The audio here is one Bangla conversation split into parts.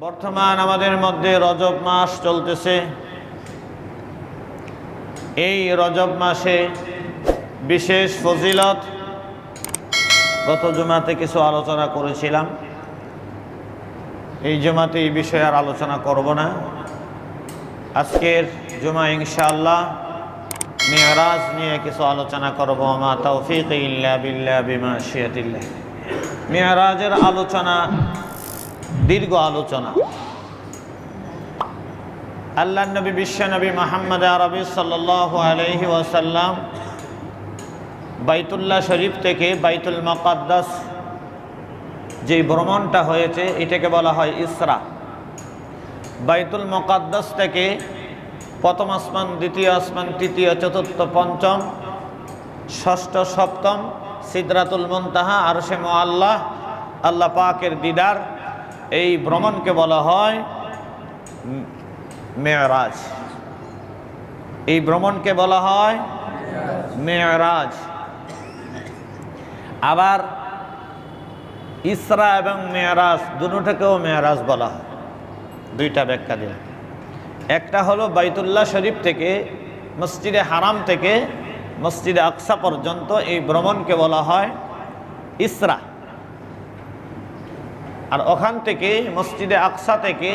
বর্তমান আমাদের মধ্যে রজব মাস চলতেছে। এই রজব মাসে বিশেষ ফজিলত গত জুমাতে কিছু আলোচনা করেছিলাম। এই জুমাতে এই বিষয়ে আর আলোচনা করব না। আজকের জুমা ইনশাআল্লাহ মিরাজ নিয়ে কিছু আলোচনা করব। মা তৌফিক ইল্লা বিল্লাহ বিমা শিয়াতিল্লাহ। মিরাজের আলোচনা দীর্ঘ আলোচনা। আল্লাহর নবী বিশ্বনবী মুহাম্মদ আরবি সাল্লাল্লাহু আলাইহি ওয়াসাল্লাম বাইতুল্লাহ শরীফ থেকে বাইতুল মুকাদ্দাস যে ভ্রমণটা হয়েছে এটাকে বলা হয় ইসরা। বাইতুল মুকাদ্দাস থেকে প্রথম আসমান, দ্বিতীয় আসমান, তৃতীয়, চতুর্থ, পঞ্চম, ষষ্ঠ, সপ্তম, সিদরাতুল মুনতাহা, আরশে মুআল্লাহ, আল্লাহ পাকের দিদার, এই ভ্রমণকে বলা হয় মেরাজ। এই ভ্রমণকে বলা হয় মেরাজ। আবার ইসরা এবং মেরাজ দুটোকেও মেরাজ বলা হয়। দুইটা ব্যাখ্যা দিলাম। একটা হলো বাইতুল্লাহ শরীফ থেকে মসজিদে হারাম থেকে মসজিদে আকসা পর্যন্ত এই ভ্রমণকে বলা হয় ইসরা। আর ওখান থেকে মসজিদে আকসা থেকে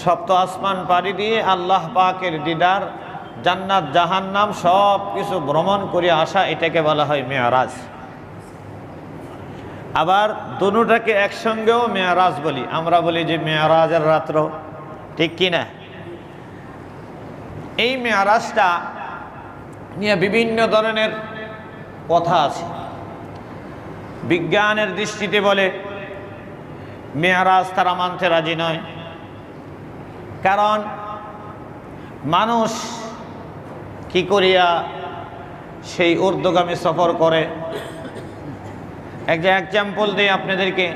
সপ্ত আসমান পাড়ি দিয়ে আল্লাহ পাকের দিদার, জান্নাত, জাহান্নাম সব কিছু ভ্রমণ করে আসা, এটাকে বলা হয় মেরাজ। আবার দুটোটাকে একসঙ্গেও মেরাজ বলি। আমরা বলি যে মেরাজের রাত্র, ঠিক কি না? এই মেরাজটা নিয়ে বিভিন্ন ধরনের কথা আছে। বিজ্ঞানের দৃষ্টিতে বলে মেরাজ তারা মানতে রাজি নয়, কারণ মানুষ কি করিয়া সেই ঊর্ধ্বগামী সফর করে। একটা এক্সাম্পল দিই আপনাদেরকে।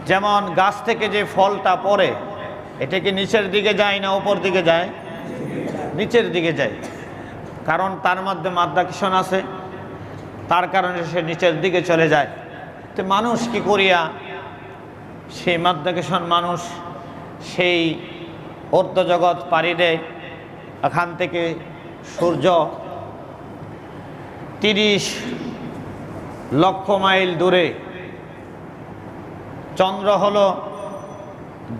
যেমন গাছ থেকে যে ফলটা পড়ে, এটা কি নিচের দিকে যায় না উপর দিকে যায়? নিচের দিকে যায়, কারণ তার মধ্যে মাধ্যাকর্ষণ আছে, তার কারণে সে নিচের দিকে চলে যায়। তো মানুষ কি করিয়া সেই মাধ্যাকর্ষণ, মানুষ সেই ঊর্ধ্বজগৎ পাড়ি দেয়। এখান থেকে সূর্য 30 লক্ষ মাইল দূরে, চন্দ্র হলো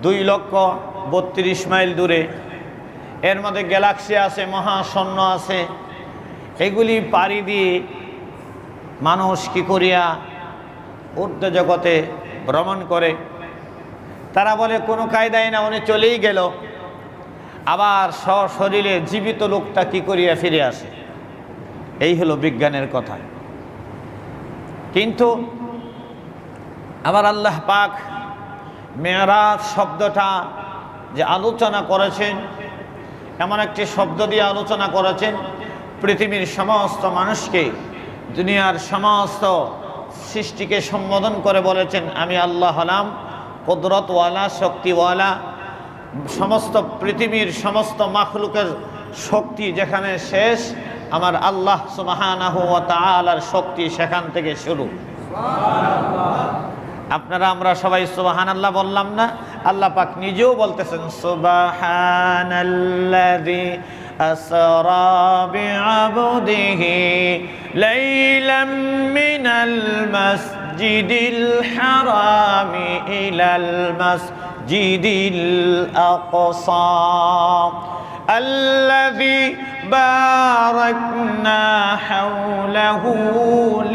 2,32,000 মাইল দূরে। এর মধ্যে গ্যালাক্সি আছে, মহাশূন্য আছে। এগুলি পাড়ি দিয়ে মানুষ কি করিয়া ঊর্ধ্বজগতে ভ্রমণ করে। তারা বলে কোনো কায়দায় না, উনি চলেই গেল, আবার সশরীরে জীবিত লোকটা কি করিয়া ফিরে আসে। এই হলো বিজ্ঞানের কথা। কিন্তু আবার আল্লাহ পাক মেরাজ শব্দটা যে আলোচনা করেছেন, এমন একটি শব্দ দিয়ে আলোচনা করেছেন, পৃথিবীর সমস্ত মানুষকে, দুনিয়ার সমস্ত সৃষ্টিকে সম্বোধন করে বলেছেন আমি আল্লাহ হলাম কুদরতওয়ালা, শক্তিওয়ালা। সমস্ত পৃথিবীর সমস্ত মাখলুকের শক্তি যেখানে শেষ, আমার আল্লাহ সুবহানাহু ওয়া তাআলার শক্তি সেখান থেকে শুরু। আপনারা আমরা সবাই সুবহানাল্লাহ বললাম না? আল্লাহ পাক নিজেও বলতেছেন সুবহানাল্লাযী আসরা বিআবদিহি লাইলাম মিনাল মাসজিদিল হারামি ইলাল মাসজিদিল আকসা الذي باركنا حوله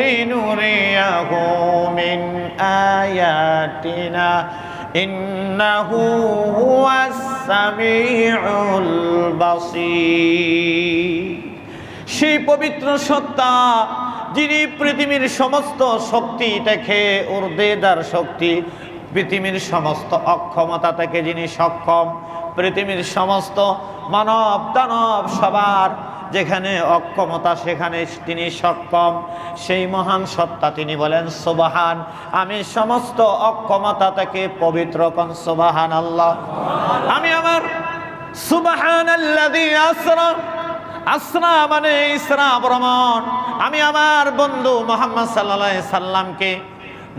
لنريه من آياتنا إنه هو السميع البصير। সেই পবিত্র সত্তা যিনি পৃথিবীর সমস্ত শক্তি থেকে ঊর্ধ্বেদার শক্তি, পৃথিবীর সমস্ত অক্ষমতা থেকে যিনি সক্ষম, পৃথিবীর সমস্ত মানব দানব সবার যেখানে অক্ষমতা সেখানে তিনি সক্ষম। সেই মহান সত্তা তিনি বলেন সুবহান, আমি সমস্ত অক্ষমতা থেকে পবিত্র। কোন সুবহানাল্লাহ। আমি আমার সুবহানাল্লাযী আসরা, আসরা মানে ইসরা ভ্রমণ। আমি আমার বন্ধু মুহাম্মদ সাল্লাল্লাহু আলাইহি সাল্লামকে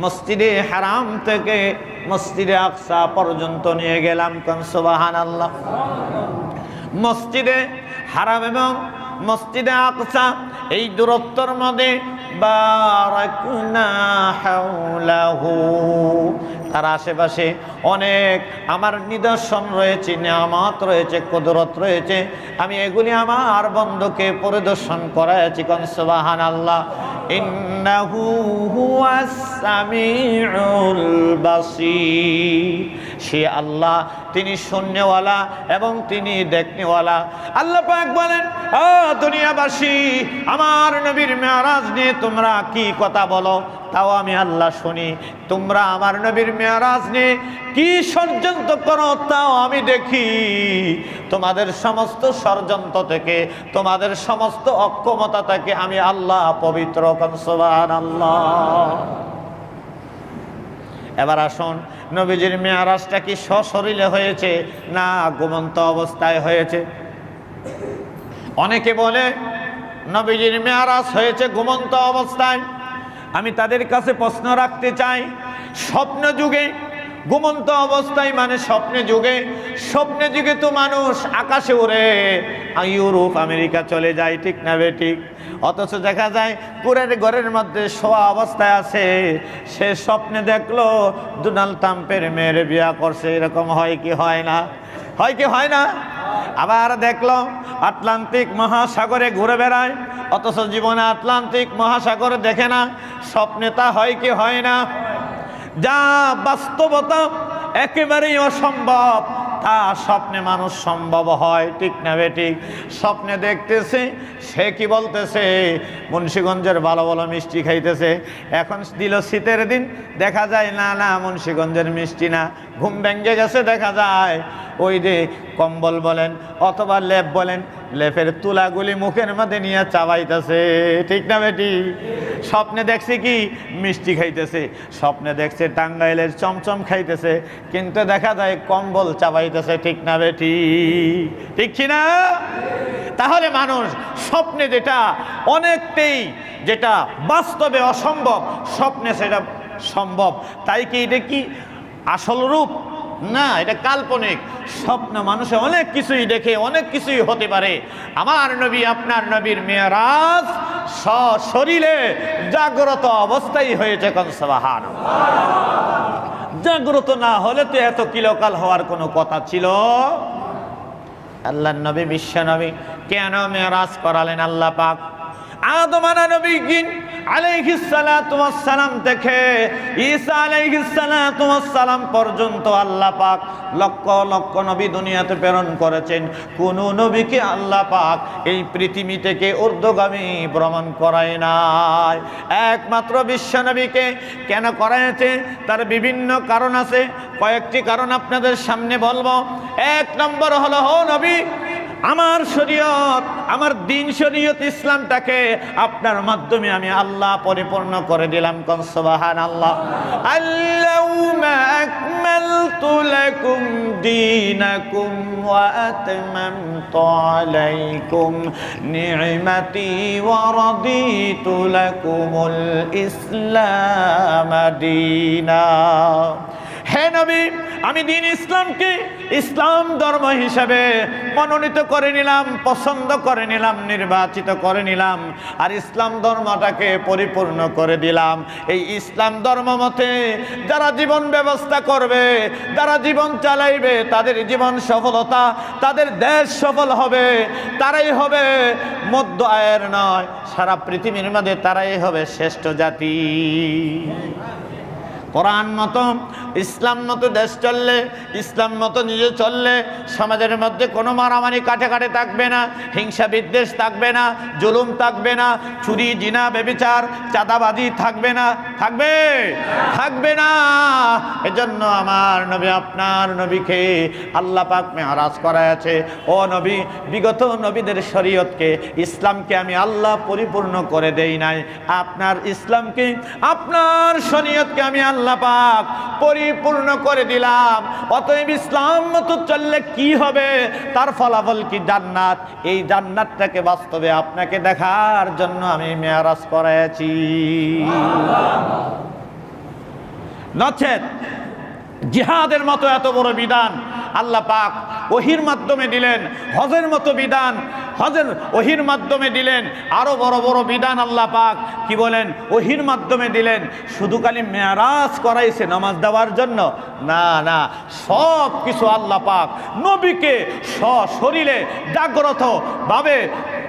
মসজিদে হারাম থেকে মসজিদে আকসা পর্যন্ত নিয়ে গেলাম। কোন সুবহানাল্লাহ। মসজিদে হারাম এবং মসজিদে আকসা এই দূরত্বের মধ্যে বারাকনা হাওলাহু, তার আশেপাশে অনেক আমার নিদর্শন রয়েছে, নিয়ামত রয়েছে, কুদরত রয়েছে। আমি এগুলি আমার বন্ধুকে পরিদর্শন করাইছি। কোন সুবহানাল্লাহ। ইন্নাহু হুয়াস সামিউল বাসীর, সে আল্লাহ তিনি শুননেওয়ালা এবং তিনি দেখনেওয়ালা। আল্লাহ পাক বলেন, ও দুনিয়াবাসী, আমার নবীর মেরাজ নিয়ে তোমরা কি কথা বলো তাও আমি আল্লাহ শুনি। তোমরা আমার নবীর মেরাজ নিয়ে কি ষড়যন্ত্র করো তাও আমি দেখি। তোমাদের সমস্ত ষড়যন্ত্র থেকে, তোমাদের সমস্ত অক্ষমতা থেকে আমি আল্লাহ পবিত্র। সুবহানাল্লাহ। এবার আসুন, নবীজির মেরাজটা কি সশরীরে হয়েছে না ঘুমন্ত অবস্থায় হয়েছে? অনেকে বলে নবীজির মেরাজ হয়েছে ঘুমন্ত অবস্থায়। আমি তাদের কাছে প্রশ্ন রাখতে চাই, স্বপ্ন যুগে ঘুমন্ত অবস্থায় মানে স্বপ্নে যুগে, স্বপ্নে যুগে তো মানুষ আকাশে উড়ে ইউরোপ আমেরিকা চলে যায়, ঠিক না বেঠিক? অথচ দেখা যায় কুরের ঘরের মধ্যে শোয়া অবস্থায় আছে, সে স্বপ্নে দেখলো ডোনাল্ড ট্রাম্পের মেয়ের বিয়া করছে। এরকম হয় কি হয় না? হয় কি হয় না? আবার দেখলো আটলান্টিক মহাসাগরে ঘুরে বেড়ায়, অথচ জীবনে আটলান্টিক মহাসাগর দেখে না। স্বপ্নে তা হয় কি হয় না? যা বাস্তবতা একেবারেই অসম্ভব তা স্বপ্নে মানুষ সম্ভব হয়, ঠিক না বেঠিক? স্বপ্নে দেখতেছে, সে কি বলতেছে, মুন্সিগঞ্জের ভালো ভালো মিষ্টি খাইতেছে। এখন দিল শীতের দিন, দেখা যায় না না মুন্সিগঞ্জের মিষ্টি না, ঘুম ভেঙে গেছে, দেখা যায় ওই যে কম্বল বলেন অথবা লেপ বলেন, লেপের তুলাগুলি মুখের মধ্যে নিয়ে চাবাইতেছে, ঠিক না বেটি? স্বপ্নে দেখছে কি মিষ্টি খাইতেছে, স্বপ্নে দেখছে টাঙ্গাইলের চমচম খাইতেছে, কিন্তু দেখা যায় কম্বল চাবাইতেছে, ঠিক না বেটি? ঠিক কি না? তাহলে মানুষ স্বপ্নে যেটা অনেকটাই, যেটা বাস্তবে অসম্ভব, স্বপ্নে সেটা সম্ভব। তাই কি এটা কি আসল রূপ না? এটা কাল্পনিক। স্বপ্ন মানুষে অনেক কিছুই দেখে, অনেক কিছুই হতে পারে। আমার নবী, আপনার নবীর মেরাজ সশরীরে জাগ্রত অবস্থায় হয়েছে। কোন সুবহানাল্লাহ। জাগ্রত না হলে তো এত কিলোকাল হওয়ার কোনো কথা ছিল? আল্লাহর নবী, বিশ্ব নবী কেন মেরাজ করালেন আল্লাহ পাক? আদম নবী আলাইহিস সালাতু ওয়াস সালাম থেকে ঈসা আলাইহিস সালাতু ওয়াস সালাম পর্যন্ত আল্লাহ পাক লক্ষ লক্ষ নবী দুনিয়াতে প্রেরণ করেছেন। কোন নবীকে আল্লাহ পাক এই পৃথিবী থেকে ঊর্ধ্বগামী ভ্রমণ করায় নাই। একমাত্র বিশ্ব নবীকে কেন করাইছে তার বিভিন্ন কারণ আছে। কয়েকটি কারণ আপনাদের সামনে বলবো। এক নম্বর হলো, ও নবী, আমার শরীয়ত, আমার দিন শরীয়ত ইসলামটাকে আপনার মাধ্যমে আমি আল্লাহ পরিপূর্ণ করে দিলাম। কোন সুবহানাল্লাহ। আল-ইয়াউমা আকমালতু লাকুম দীনাকুম ওয়া আতমামতু আলাইকুম নি'মাতি ওয়া রাদিতু লাকুমুল ইসলাম দীনা। হে নবী, আমি দিন ইসলামকে ইসলাম ধর্ম হিসাবে মনোনীত করে নিলাম, পছন্দ করে নিলাম, নির্বাচিত করে নিলাম, আর ইসলাম ধর্মটাকে পরিপূর্ণ করে দিলাম। এই ইসলাম ধর্ম মতে যারা জীবন ব্যবস্থা করবে, যারা জীবন চালাইবে, তাদের জীবন সফলতা, তাদের দেশ সফল হবে। তারাই হবে মধ্য আয়ের নয়, সারা পৃথিবীর মধ্যে তারাই হবে শ্রেষ্ঠ জাতি। কোরআন মতো, ইসলাম মতো দেশ চললে, ইসলাম মতো নিজে চললে সমাজের মধ্যে কোনো মারামারি কাটাকাটি থাকবে না, হিংসা বিদ্বেষ থাকবে না, জুলুম থাকবে না, চুরি জিনা ব্যভিচার চাঁদাবাজি থাকবে না। থাকবে? থাকবে না। এজন্য আমার নবী, আপনার নবীকে আল্লাহ পাক মেরাজ করাইছে। ও নবী, বিগত নবীদের শরীয়তকে, ইসলামকে আমি আল্লাহ পরিপূর্ণ করে দেই নাই। আপনার ইসলামকে, আপনার শরীয়তকে আমি আল্লাহ আল্লাহ পাক পরিপূর্ণ করে দিলাম। অতএব ইসলাম মতো চললে কি হবে, তার ফলাফল কি জান্নাত। এই জান্নাতটাকে বাস্তবে আপনাকে দেখার জন্য আমি মেরাজ করাইছি। নচেত জিহাদের মতো এত বড় বিধান আল্লাহ পাক ওহির মাধ্যমে দিলেন, হজের মতো বিধান হজের ওহির মাধ্যমে দিলেন, আরো বড় বড় বিধান আল্লাহ পাক কি বলেন ওহির মাধ্যমে দিলেন। শুধু খালি মেরাজ করাইছে নামাজ দেওয়ার জন্য না, না, সব কিছু আল্লাহ পাক নবীকে সশরীরে জাগ্রত ভাবে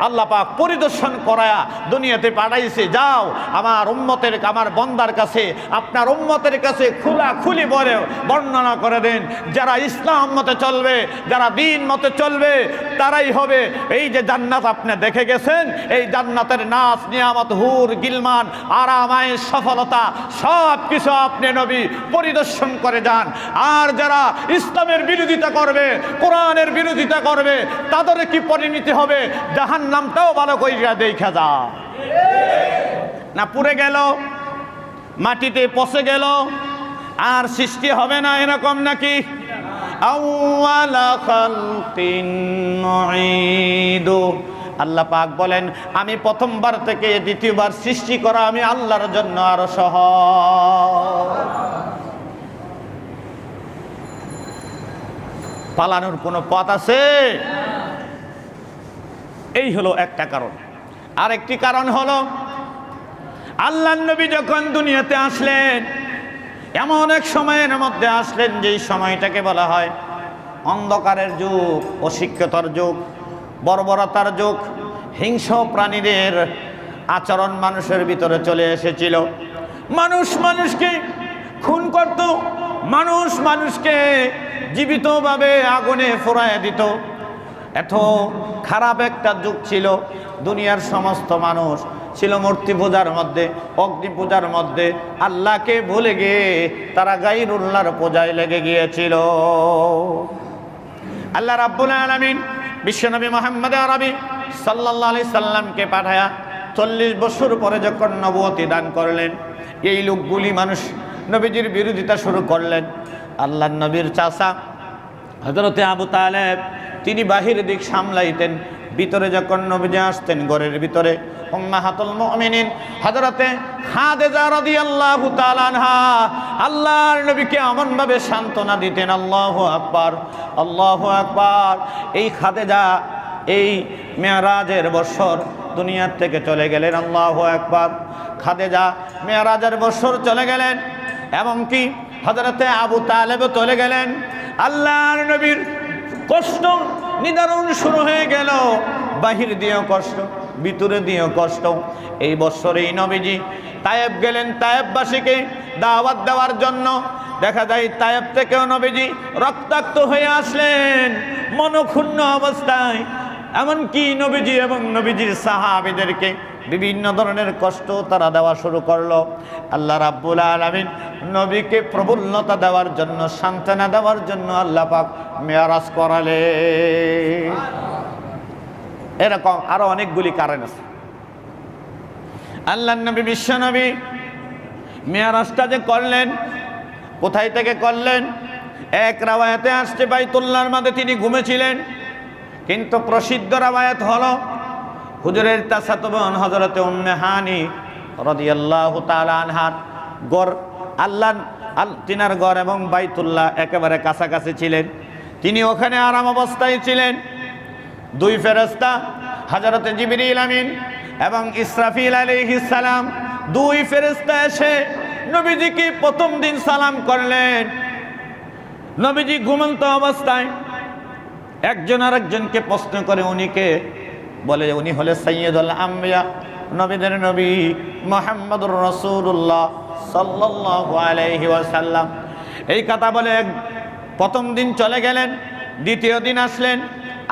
আল্লাহ পাক পরিদর্শন করায়া দুনিয়াতে পাঠাইছে। যাও আমার উম্মতের, আমার বন্দার কাছে, আপনার উম্মতের কাছে খোলাখুলি বলে বর্ণনা করে দেন, যারা ইসলাম মতে চলবে, যারা দ্বীন মতে চলবে, তারাই হবে এই যে জান্নাত আপনি দেখে গেছেন, এই জান্নাতের নাচ নিয়ামত, হুর গিলমান, আরামায় সফলতা সব কিছু আপনি নবী পরিদর্শন করে যান। আর যারা ইসলামের বিরোধিতা করবে, কোরআনের বিরোধিতা করবে, তাদের কি পরিণতি হবে, জাহান্নামটাও ভালো কইরা দেখা যা না, পুড়ে গেল, মাটিতে পচে গেল, আর সৃষ্টি হবে না, এরকম নাকি? আল্লাহ পাক বলেন আমি প্রথমবার থেকে দ্বিতীয়বার সৃষ্টি করা আমি আল্লাহর জন্য আরো সহজ। পালানোর কোনো পথ আছে? এই হলো একটা কারণ। আরেকটি কারণ হলো আল্লাহর নবী যখন দুনিয়াতে আসলেন, এমন এক সময়ের মধ্যে আসলেন যেই সময়টাকে বলা হয় অন্ধকারের যুগ, অশিক্ষিতর যুগ, বর্বরতার যুগ, হিংস্র প্রাণীদের আচরণ মানুষের ভিতরে চলে এসেছিল। মানুষ মানুষকে খুন করত, মানুষ মানুষকে জীবিতভাবে আগুনে পোড়ায় দিত। এত খারাপ একটা যুগ ছিল। দুনিয়ার সমস্ত মানুষ ছিল মূর্তি পূজার মধ্যে, অগ্নি পূজার মধ্যে, আল্লাহকে ভুলে গিয়ে তারা গায়রুল্লাহর পূজায় লেগে গিয়েছিল। আল্লাহ রাব্বুল আলামিন বিশ্বনবী মুহাম্মদ আরবি সাল্লাল্লাহু আলাইহি সাল্লামকে পাঠায়া 40 বছর পরে যখন নবুয়তি দান করলেন, এই লোকগুলি মানুষ নবীজির বিরোধিতা শুরু করলেন। আল্লাহর নবীর চাচা হযরতে আবু তালেব তিনি বাহির দিক সামলাইতেন, ভিতরে যখন নবীজি আসতেন ঘরের ভিতরে উম্মাহাতুল মুমিনিন হযরতে খাদিজা রাদিয়াল্লাহু তাআলা আনহা আল্লাহর নবীকে এমন ভাবে সান্ত্বনা দিতেন, আল্লাহু আকবার, আল্লাহু আকবার। এই খাদিজা এই মেরাজের বছর দুনিয়ার থেকে চলে গেলেন, আল্লাহু আকবার। খাদিজা মেরাজের বছর চলে গেলেন, এমনকি হযরতে আবু তালেব চলে গেলেন। আল্লাহর নবীর কষ্ট নিদারুণ শুরু হয়ে গেল, বাহির দিয়েও কষ্ট, ভিতরে দিয়েও কষ্ট। এই বছরেই নবীজি তায়েব গেলেন তায়েববাসীকে দাওয়াত দেওয়ার জন্য। দেখা যায় তায়েব থেকেও নবীজি রক্তাক্ত হয়ে আসলেন, মনক্ষুণ্ণ অবস্থায়। এমনকি নবীজি এবং নবীজির সাহাবীদেরকে বিভিন্ন ধরনের কষ্ট তারা দেওয়া শুরু করলো। আল্লাহ রাব্বুল আলামিন নবীকে প্রফুল্লতা দেওয়ার জন্য, সান্ত্বনা দেওয়ার জন্য আল্লাহ পাক মেরাজ করালে। এরকম আরো অনেকগুলি কারণ আছে। আল্লাহর নবী বিশ্ব নবী মেরাজটা যে করলেন, কোথায় থেকে করলেন? এক রাওয়ায়াতে আসছে বাইতুল্লাহর মধ্যে তিনি ঘুমেছিলেন, কিন্তু প্রসিদ্ধ রাওয়ায়াত হলো হুজুরের চাচাতো বোন হযরতে উম্মে হানি রাদিয়াল্লাহু তাআলা আনহার গড়, তিনার গড় এবং বাইতুল্লাহ একেবারে কাছাকাছি ছিলেন। তিনি ওখানে আরাম অবস্থায় ছিলেন। দুই ফেরেশতা হযরতে জিবরিল আমিন এবং ইসরাফিল আলাইহিস সালাম, দুই ফেরেশতা এসে নবীজিকে প্রথম দিন সালাম করলেন। নবীজি ঘুমন্ত অবস্থায় একজন আরেকজনকে প্রশ্ন করে, উনিকে বলে উনি হলে সাইয়্যিদুল আম্বিয়া, নবীদের নবী মুহাম্মদুর রাসূলুল্লাহ সাল্লাল্লাহু আলাইহি ওয়াসাল্লাম। এই কথা বলে প্রথম দিন চলে গেলেন। দ্বিতীয় দিন আসলেন,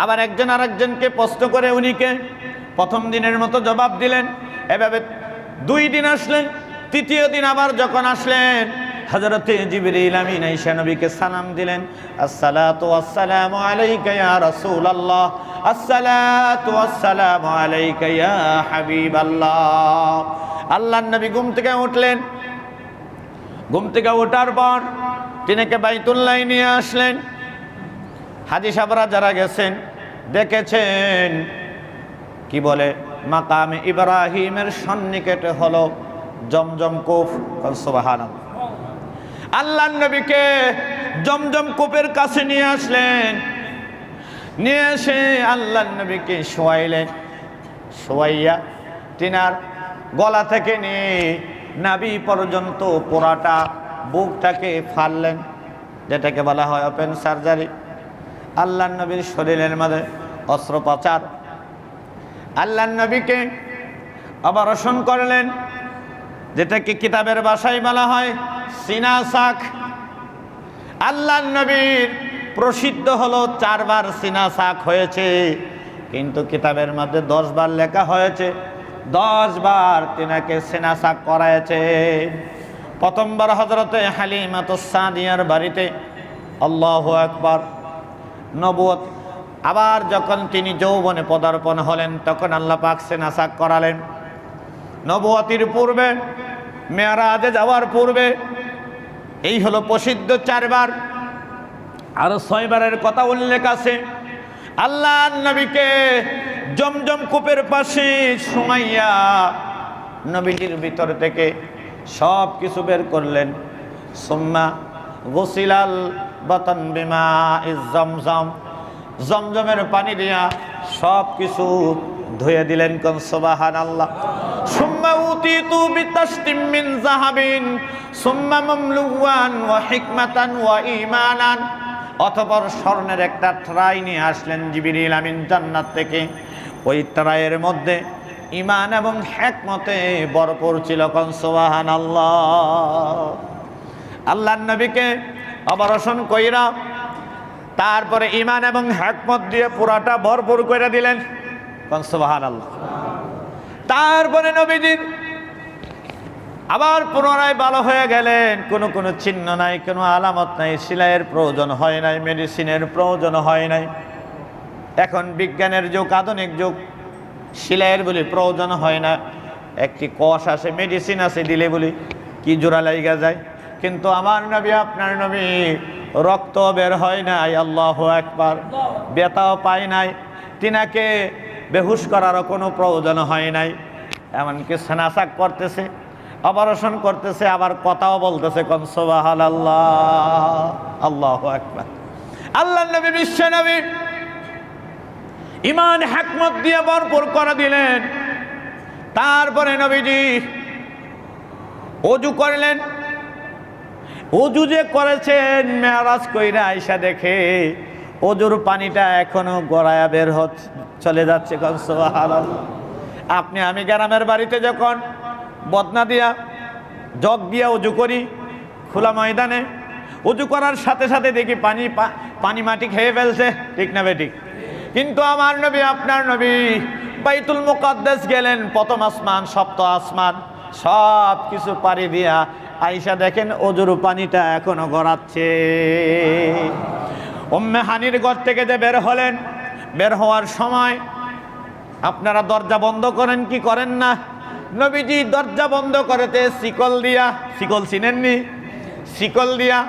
আবার একজন আরেকজনকে প্রশ্ন করে উনিকে প্রথম দিনের মতো জবাব দিলেন। এভাবে 2 দিন আসলেন। তৃতীয় দিন আবার যখন আসলেন, হযরতে জিবরিল আমিন আয়েশা নবীকে সালাম দিলেন, আসসালাতু ওয়াসসালামু আলাইকা ইয়া রাসূলুল্লাহ, আসসালাতু ওয়াসসালামু আলাইকা ইয়া হাবিবাল্লাহ। আল্লাহর নবী ঘুম থেকে উঠলেন, ঘুম থেকে ওঠার পর তিনাকে বাইতুল্লাহ নিয়ে আসলেন। হাজী সাহেবরা যারা গেছেন দেখেছেন কি বলে মাকামে ইব্রাহিমের সন্নিকটে হলো জমজম কূপ। সুবহানাল্লাহ। আল্লাহর নবীকে জমজম কূপের কাছে নিয়ে আসলেন, নিয়ে এসে আল্লাহর নবীকে শোয়াইলেন। শোয়াইয়া তিনার গলা থেকে নিয়ে নাভি পর্যন্ত পুরাটা বুকটাকে ফাড়লেন, যেটাকে বলা হয় ওপেন সার্জারি। আল্লাহর নবীর শরীরের মধ্যে অস্ত্রোপচার। আল্লাহর নবীকে অপারেশন করলেন, যেটাকে কিতাবের ভাষায় বলা হয় সিনা শাক। আল্লাহর নবীর প্রসিদ্ধ হলো 4 বার সিনা শাক হয়েছে, কিন্তু কিতাবের মধ্যে 10 বার লেখা হয়েছে 10 বার তিনাকে সিনা শাক করাইছে। প্রথমবার হযরতে হালিমাতুস সাদিয়ার বাড়িতে, আল্লাহু আকবার, নবুয়ত। আবার যখন তিনি যৌবনে পদার্পণ হলেন তখন আল্লাহ পাক সিনা শাক করালেন। নবুয়তির পূর্বে, মেরাজে যাওয়ার পূর্বে, এই হলো প্রসিদ্ধ 4 বার। আরো 6 বারের কথা উল্লেখ আছে। আল্লাহর নবীকে জমজম কূপের পাশে শুমাইয়া নবীজির ভিতর থেকে সব কিছু বের করলেন। সুম্মা গুসিলাল বাতান বিমা ইজ জমজম, জমজমের পানি দিয়া সব কিছু ধুয়ে দিলেন। কোন সুবহানাল্লাহ। সুম্মা উতিতু বিতাসতিম মিন যাহাবিন সুম্মা মামলুয়ান ওয়া হিকমাতান ওয়া ঈমানান, অতঃপর স্বর্ণের একটা ট্রাই নিয়ে আসলেন জিবরিল আমিন জান্নাত থেকে। ওই ট্রাইয়ের মধ্যে ঈমান এবং হিকমতে ভরপুর ছিল। কোন সুবহানাল্লাহ। আল্লাহর নবীকে অপারেশন কইরা তারপরে ঈমান এবং হিকমত দিয়ে পুরাটা ভরপুর করে দিলেন। কোন সুবহানাল্লাহ। তারপরে নবীজির আবার পুনরায় ভালো হয়ে গেলেন। কোনো চিহ্ন নাই, কোনো আলামত নাই, সেলাইয়ের প্রয়োজন হয় নাই, মেডিসিনের প্রয়োজন হয় নাই। এখন বিজ্ঞানের যুগ, আধুনিক যুগ, সেলাইয়ের বলে প্রয়োজন হয় না। একটি কষ আছে, মেডিসিন আছে, দিলে বলি কি জোড়া লাইগা যায়। কিন্তু আমার নবী, আপনার নবী, রক্ত বের হয় নাই, আল্লাহু আকবার, ব্যথাও পায় নাই, তিনাকে বেহুশ করারও কোনো প্রয়োজন হয় নাই। এমনকি সেনাসাক করতেছে, অপারেশন করতেছে, আবার কথাও বলতেছে। কোন সুবহানাল্লাহ, আল্লাহু আকবার। আল্লাহর নবী, বিশ্ব নবী, ঈমান হিকমত দিয়ে ভরপুর করে দিলেন। তারপরে নবীজি ওযু করলেন। ওযু যে করেছেন, মেরাজ কইরা আয়েশা দেখে ওযুর পানিটা এখনো গড়ায়া বের হচ্ছে, চলে যাচ্ছে। কোন সুবহানাল্লাহ। আপনি আমি গ্রামের বাড়িতে যখন বদনা দিয়া জগ দিয়া ওযু করি খোলা ময়দানে, ওযু করার সাথে সাথে দেখি পানি মাটি খেয়ে ফেলছে, ঠিক না বেঠিক? কিন্তু আমার নবী, আপনার নবী বাইতুল মুকাদ্দাস গেলেন, প্রথম আসমান, সপ্তম আসমান, সব কিছু পাড়ি দিয়া আয়েশা দেখেন ওযুর পানিটা এখনো গড়াচ্ছে। উম্মে হানির ঘর থেকে যে বের হলেন, বের হওয়ার সময় আপনারা দরজা বন্ধ করেন কি করেন না? নবীজি দরজা বন্ধ করতে শিকল দিয়া, শিকল চিনেননি? শিকল দিয়া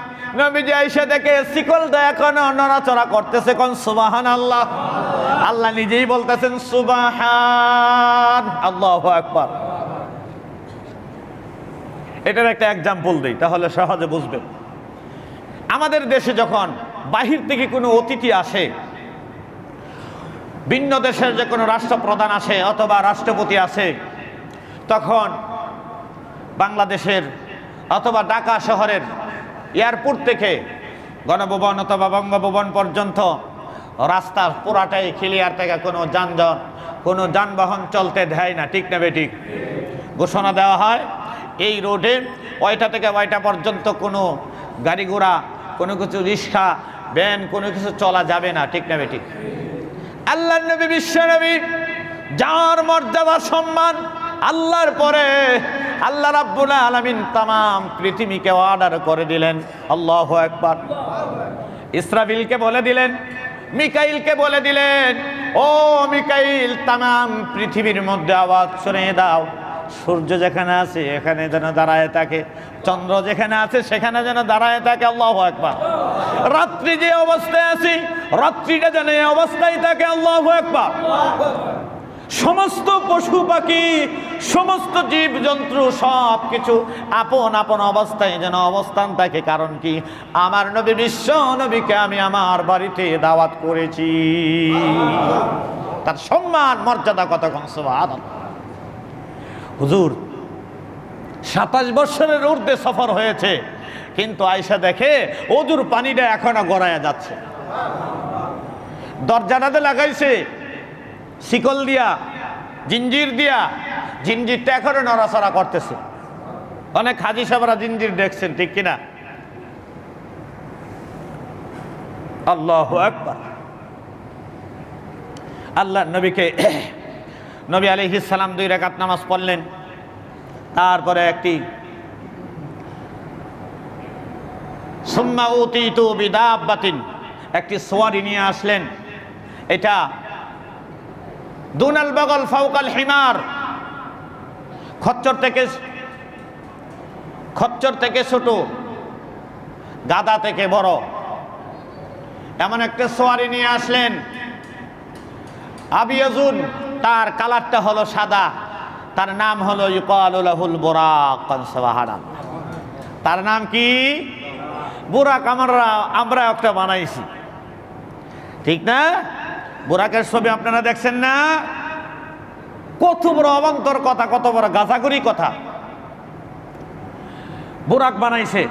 নবীজি আয়েশা দেখে শিকলটা এখনো নড়াচড়া করতেছে। কোন সুবহানাল্লাহ। আল্লাহ নিজেই বলতেছেন সুবহান, আল্লাহু আকবার। এটার একটা এক্সাম্পল দিই, তাহলে সহজে বুঝবেন। আমাদের দেশে যখন বাহির থেকে কোনো অতিথি আসে, ভিন্ন দেশের যে কোনো রাষ্ট্রপ্রধান আসে অথবা রাষ্ট্রপতি আসে, তখন বাংলাদেশের অথবা ঢাকা শহরের এয়ারপোর্ট থেকে গণভবন অথবা বঙ্গভবন পর্যন্ত রাস্তা পুরাটাই ক্লিয়ার থেকে কোনো যানবাহন চলতে দেয় না, ঠিক না বেঠিক? ঘোষণা দেওয়া হয় এই রোডে ওইটা থেকে ওইটা পর্যন্ত কোনো গাড়ি ঘোড়া, কোনো কিছু রিক্সা, ভ্যান, কোনো কিছু চলা যাবে না, ঠিক না বেঠিক? আল্লাহর নবী, বিশ্ব নবী, যার মর্যাদা সম্মান আল্লাহর পরে আল্লাহ রাব্বুল আলামিন তামাম পৃথিবীকে অর্ডার করে দিলেন। আল্লাহু আকবার। ইসরাফিলকে বলে দিলেন, মিকাইলকে বলে দিলেন, ও মিকাইল, তামাম পৃথিবীর মধ্যে আওয়াজ শুনিয়ে দাও, সূর্য যেখানে আছে এখানে যেন দাঁড়ায় থাকে, চন্দ্র যেখানে আছে সেখানে যেন দাঁড়ায় থাকে। আল্লাহু আকবার। রাত্রি যে অবস্থায় আছি রাত্রিটা যেন এই অবস্থায় থাকে। আল্লাহু আকবার। সমস্ত পশু পাখি, সমস্ত জীব জন্তু সব কিছু আপন আপন অবস্থায় যেন অবস্থান থাকে। কারণ কি? আমার নবী বিশ্ব নবীকে আমি আমার বাড়িতে দাওয়াত করেছি। তার সম্মান মর্যাদা কতক্ষণ! সুবহানাল্লাহ। হুজুর 27 বছরের ঊর্ধ্বে সফর হয়েছে, কিন্তু আয়েশা দেখে ওজুর পানিটা এখনো গড়ায়া যাচ্ছে। দরজাটাতে লাগাইছে শিকল দিয়া, জিঞ্জির দিয়া, জিঞ্জিরটা এখনো নড়াচড়া করতেছে। অনেক হাজি সাহেবরা জিঞ্জির দেখছেন, ঠিক কিনা? আল্লাহু আকবার। আল্লাহ নবীকে নবী আলাইহিস সালাম 2 রাকাত নামাজ পড়লেন, তারপরে একটি সুম্মা উতিতু বিদাব্বাতিন, একটি সোয়ারি নিয়ে আসলেন। এটা দুনাল বাগল ফাওকাল হিমার, খচ্চর থেকে ছোট, গাদা থেকে বড়, এমন একটা সোয়ারি নিয়ে আসলেন। আবিয়াজুন, তার কালারটা হলো সাদা, তার নাম হলো ইউকালু লাহুল বুরাক। সুবহানাল্লাহ। তার নাম কি? বুরাক। আমরা একটা বানাইছি, ঠিক না? বুরাকের ছবি আপনারা দেখছেন না? কত বড় অবান্তর কথা, কত বড় গাঁজাগুড়ি কথা। বুরাক বানাইছে,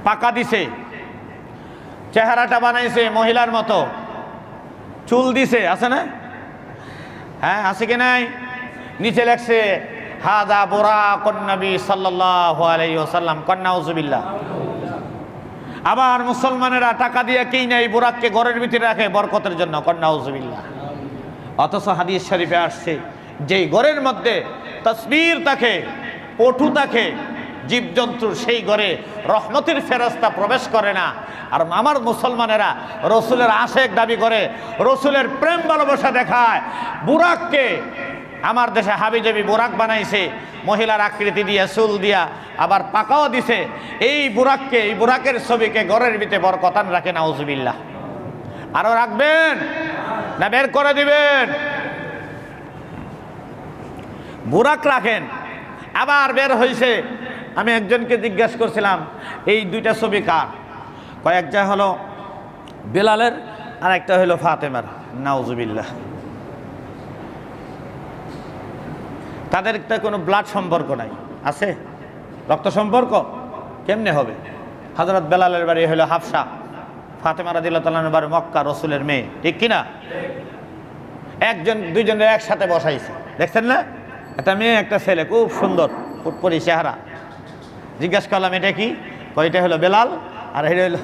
পাকা দিছে, চেহারাটা বানাইছে মহিলার মতো, চুল দিছে, আছে না? হ্যাঁ, আছে কি নাই? নিচে লেখছে হাযা বুরাকুন নবী সাল্লাল্লাহু আলাইহি ওয়াসাল্লাম, নাউযুবিল্লাহ। আবার মুসলমানেরা টাকা দিয়ে কিনে এই বুরাককে ঘরের ভিতরে রাখে বরকতের জন্য, নাউযুবিল্লাহ। অথচ হাদিস শরীফে আসছে যেই ঘরের মধ্যে তাসবির থাকে, পটু থাকে, জীবজন্তুর, সেই ঘরে রহমতের ফেরেশতা প্রবেশ করে না। আর আমার মুসলমানেরা রসুলের আশেক দাবি করে, রসুলের প্রেম ভালোবাসা দেখায়। বুরাককে আমার দেশে হাবিজাবি বুরাক বানাইছে, মহিলার আকৃতি দিয়া, চুল দিয়া, আবার পাকাও দিছে। এই বুরাককে, এই বুরাকের ছবিকে ঘরের ভিতরে বরকতান রাখে, নাউযুবিল্লাহ। আরো রাখবেন না বের করে দিবেন? বুরাক রাখেন। আবার বের হয়েছে, আমি একজনকে জিজ্ঞাসা করছিলাম এই 2টা ছবি কার? কয়েকটা হলো বেলালের আর একটা হলো ফাতেমার, নাউযুবিল্লাহ। তাদের একটা কোনো ব্লাড সম্পর্ক নাই, আছে রক্ত সম্পর্ক? কেমনে হবে? হযরত বেলালের বাড়ি হলো হাফসা, ফাতেমা রাদিয়াল্লাহু তাআলার বাড়ি মক্কা, রসুলের মেয়ে, ঠিক কিনা? দুইজনের একসাথে বসাইছে, দেখছেন না? একটা মেয়ে একটা ছেলে, খুব সুন্দর ফুটপরি চেহারা। জিজ্ঞাসা করলাম এটা কি? এটা হলো বেলাল আর এটা হলো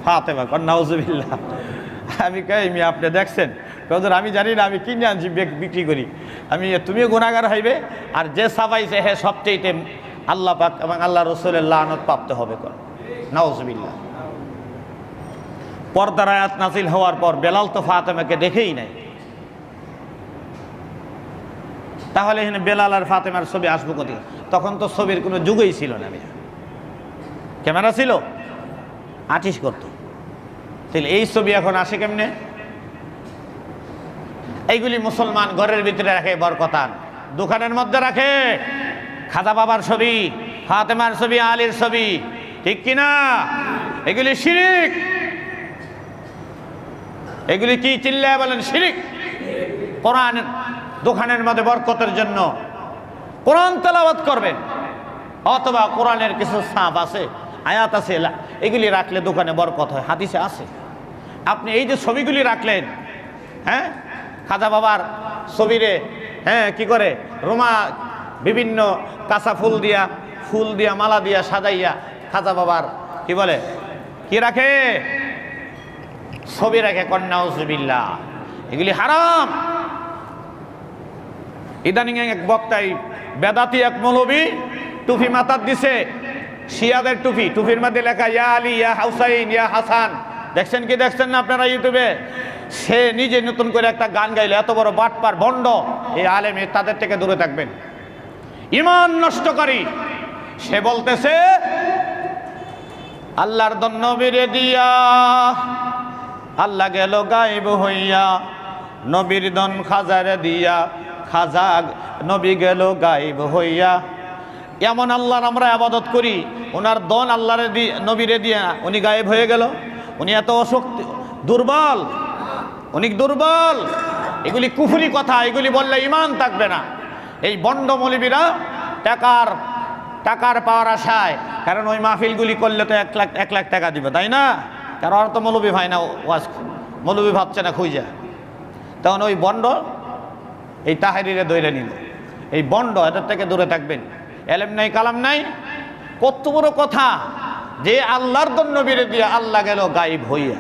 ফাতেমা, নাউযুবিল্লাহ। আমি কই আপনি দেখছেন? হুজুর আমি জানি না, আমি কিনে আনছি, বিক্রি করি। তুমিও গুনাহগার হইবে, আর যে সাবাইছে হে সবচেয়ে আল্লাহ পাক এবং আল্লাহ রসুলের লানত প্রাপ্ত হবে, নাউযুবিল্লাহ। পর্দার আয়াত নাযিল হওয়ার পর বেলাল তো ফাতেমাকে দেখেই নাই, তাহলে এখানে বেলাল আর ফাতেমার ছবি আসবো কোথায়? তখন তো ছবির কোনো যুগই ছিল না, ক্যামেরা ছিল, আর্টিস্ট করতো। তাহলে এই ছবি এখন আসে কেমনে? এইগুলি মুসলমান ঘরের ভিতরে রাখে বরকতান, দোকানের মধ্যে রাখে খাজা বাবার ছবি, ফাতেমার ছবি, আলীর ছবি, ঠিক কিনা? এগুলি শিরিক। এগুলি কি চিল্লায় বলেন? শিরিক। কোরআন দোকানের মধ্যে বরকতের জন্য কোরআন তেলাওয়াত করবেন, অথবা কোরআনের কিছু ছাপ আছে, আয়াত আছে, এগুলি রাখলে দোকানে বরকত হয়, হাদিসে আছে। আপনি এই যে ছবিগুলি রাখলেন, হ্যাঁ, খাজা বাবার ছবিরে, হ্যাঁ, কি করে রোমা বিভিন্ন কাঁচা ফুল দিয়া মালা দিয়া সাজাইয়া খাজা বাবার কি বলে, কি রাখে? ছবি রাখে, নাউযুবিল্লাহ। এগুলি হারাম। ইদানিং এক বক্তাই বেদাতি এক মৌলবী টুপি মাথার দিছে, শিয়াদের টুপি, টুপির মধ্যে লেখা ইয়া আলী, ইয়া হুসাইন, ইয়া হাসান। দেখছেন কি দেখছেন না আপনারা ইউটিউবে? সে নিজে নতুন করে একটা গান গাইলো, এত বড় বাটপার ভণ্ড, এই আলেম তাদের থেকে দূরে থাকবেন। ঈমান নষ্টকারী সে বলতেছে আল্লাহর দন নবীরে দিয়া আল্লাহ গেল গায়েব হইয়া, নবীর দন খাজারে দিয়া খাজা নবী গেল গায়েব হইয়া। এমন আল্লাহর আমরা ইবাদত করি, ওনার দন আল্লাহরে নবীরে দিয়া উনি গায়েব হয়ে গেল। উনি এত অশক্তি, দুর্বল, উনি দুর্বল। এগুলি কুফরি কথা, এগুলি বললে ঈমান থাকবে না। এই বন্ড মৌলবীরা টাকার পাওয়ার আশায়, কারণ ওই মাহফিলগুলি করলে তো 1 লাখ টাকা দিবে, তাই না? কারণ ওরা তো মৌলবী ভাই না, ওয়াজ মৌলবী ভাবছে না খুঁজা। তখন ওই বন্ড এই তাহেরিরে দৈরে নিল। এই বন্ড, এদের থেকে দূরে থাকবেন। এলেম নাই, কালাম নাই, কত বড় কথা যে আল্লাহর দন নবীরে দিয়া আল্লাহ গেল গায়েব হইয়া,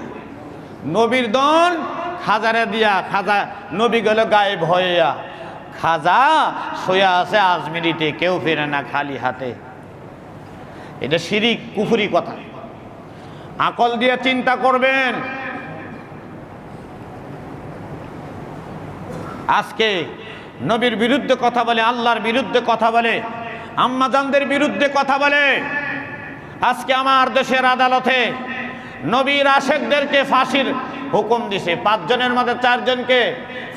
নবীর দন খাজারে দিয়া খাজা নবী গেল গায়েব হইয়া। খাজা শোয়া আছে আজমিরিতে, কেউ ফেরে না খালি হাতে। এটা শিরিক, কুফরি কথা। আকল দিয়ে চিন্তা করবেন। আজকে নবীর বিরুদ্ধে কথা বলে, আল্লাহর বিরুদ্ধে কথা বলে, আম্মাজানদের বিরুদ্ধে কথা বলে। আজকে আমার দেশের আদালতে নবীর আশেকদেরকে ফাঁসির হুকুম দিছে। 5 জনের মধ্যে 4 জনকে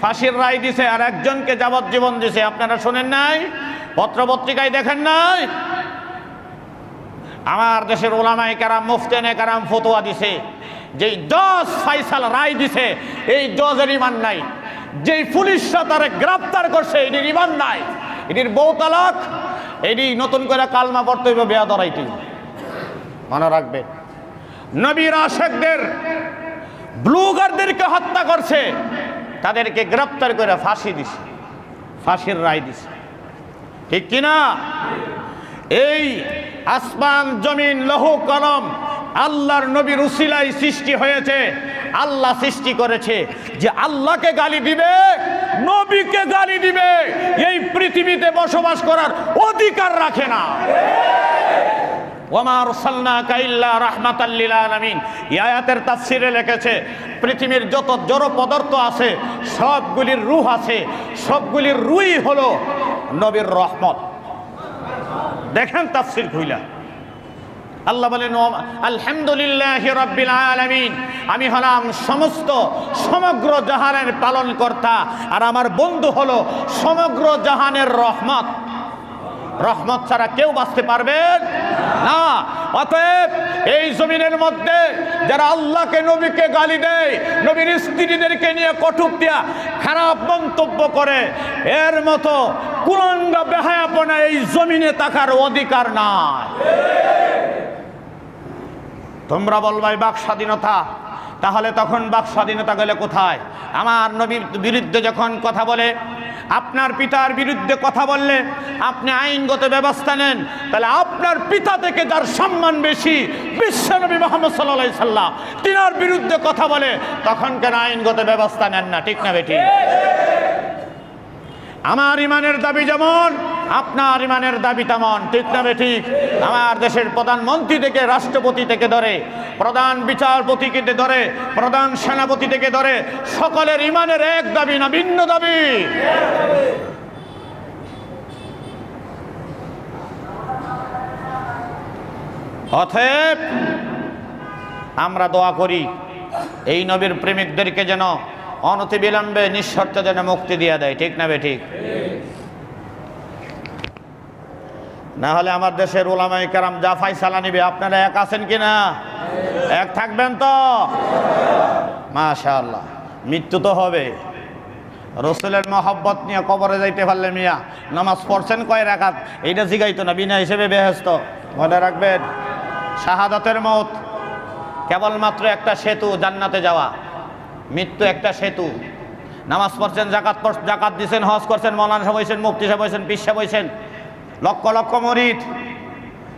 ফাঁসির রায় দিছে, আর 1 জনকে যাবজ্জীবন দিছে। আপনারা শোনেন নাই? পত্রপত্রিকায় দেখেন নাই? আমার দেশের ওলামায়ে কেরাম, মুফতিয়ানে কেরাম ফতোয়া দিছে, যেই জজ ফাইসাল রায় দিছে এই জজের ঈমান নাই। যেই পুলিশরা তারে গ্রেফতার করছে এটির ঈমান নাই। এটির বউ তালাক, এটি নতুন করে কালমা পড়তে হইবে, বেয়া ধরাইতে। মনে রাখবেন, নবীর আশেকদের, ব্লগারদেরকে হত্যা করছে, তাদেরকে গ্রেফতার করে ফাঁসি দিছে, ফাঁসির রায় দিছে। ঠিক কিনা? এই আসমান জমিন লৌহ কলম আল্লাহর নবীর উসিলায় সৃষ্টি হয়েছে। আল্লাহ সৃষ্টি করেছে যে আল্লাহকে গালি দিবে, নবীকে গালি দিবে, এই পৃথিবীতে বসবাস করার অধিকার রাখে না। ওয়া মা আরসালনাকা ইল্লা রাহমাতাল লিল আলামিন। এই আয়াতের তাফসীরে লিখেছে পৃথিবীর যত জড় পদার্থ আছে সবগুলির রূহ আছে, সবগুলির রূহই হলো নবীর রহমত। দেখেন তাফসীর খুইলা, আল্লাহ বলেন আলহামদুলিল্লাহি রাব্বিল আলামিন, আমি হলাম সমগ্র জাহানের পালনকর্তা, আর আমার বন্ধু হলো সমগ্র জাহানের রহমত। রহমত ছাড়া কেউ বাঁচতে পারবে না। অতএব এই জমিনের মধ্যে যারা আল্লাহকে, নবীকে গালি দেয়, নবীর স্ত্রীদেরকে নিয়ে কটূক্তি, খারাপ মন্তব্য করে, এর মতো কুলাঙ্গা বেহায়াপনা এই জমিনে থাকার অধিকার নাই। তোমরা বলবাই বাক স্বাধীনতা, তাহলে তখন বাক স্বাধীনতা গেলে কোথায়? আমার নবীর বিরুদ্ধে যখন কথা বলে, আপনার পিতার বিরুদ্ধে কথা বললে আপনি আইনগত ব্যবস্থা নেন, তাহলে আপনার পিতা থেকে যার সম্মান বেশি, বিশ্বনবী মুহাম্মদ সাল্লাল্লাহু আলাইহি সাল্লাম, তিনার বিরুদ্ধে কথা বলে, তখন কেন আইনগত ব্যবস্থা নেন না? ঠিক না বেটি? আমার ইমানের দাবি যেমন, আপনার ইমানের দাবি তেমন। ঠিক না বেঠিক? আমার দেশের প্রধানমন্ত্রী থেকে, রাষ্ট্রপতি থেকে ধরে, প্রধান বিচারপতিকে ধরে, প্রধান সেনাপতি থেকে ধরে, সকলের ইমানের এক দাবি না ভিন্ন দাবি। অতএব আমরা দোয়া করি এই নবীর প্রেমিকদেরকে যেন অনতিবিলম্বে নিঃশর্ত যেন মুক্তি দিয়ে দেয়। ঠিক না বেঠিক? না হলে আমার দেশের উলামায়ে কেরাম যা ফায়সালা নিবে, আপনারা এক আছেন কিনা? এক থাকবেন তো? মাশাআল্লাহ। মৃত্যু তো হবে। রসুলের মহব্বত নিয়ে কবরে যাইতে পারলে মিয়া নামাজ পড়ছেন কয় রাকাত, এইটা জিগাইতো না, বিনা হিসেবে বেহেশত। মনে রাখবেন, শাহাদাতের মওত কেবলমাত্র একটা সেতু জান্নাতে যাওয়া। মৃত্যু একটা সেতু। নামাজ পড়ছেন, জাকাত দিয়েছেন, হজ করছেন, মৌলানা সাহেব হয়েছেন, মুফতি সাহেব হয়েছেন, পীর সাহেব হয়েছেন, লক্ষ লক্ষ মুরিদ,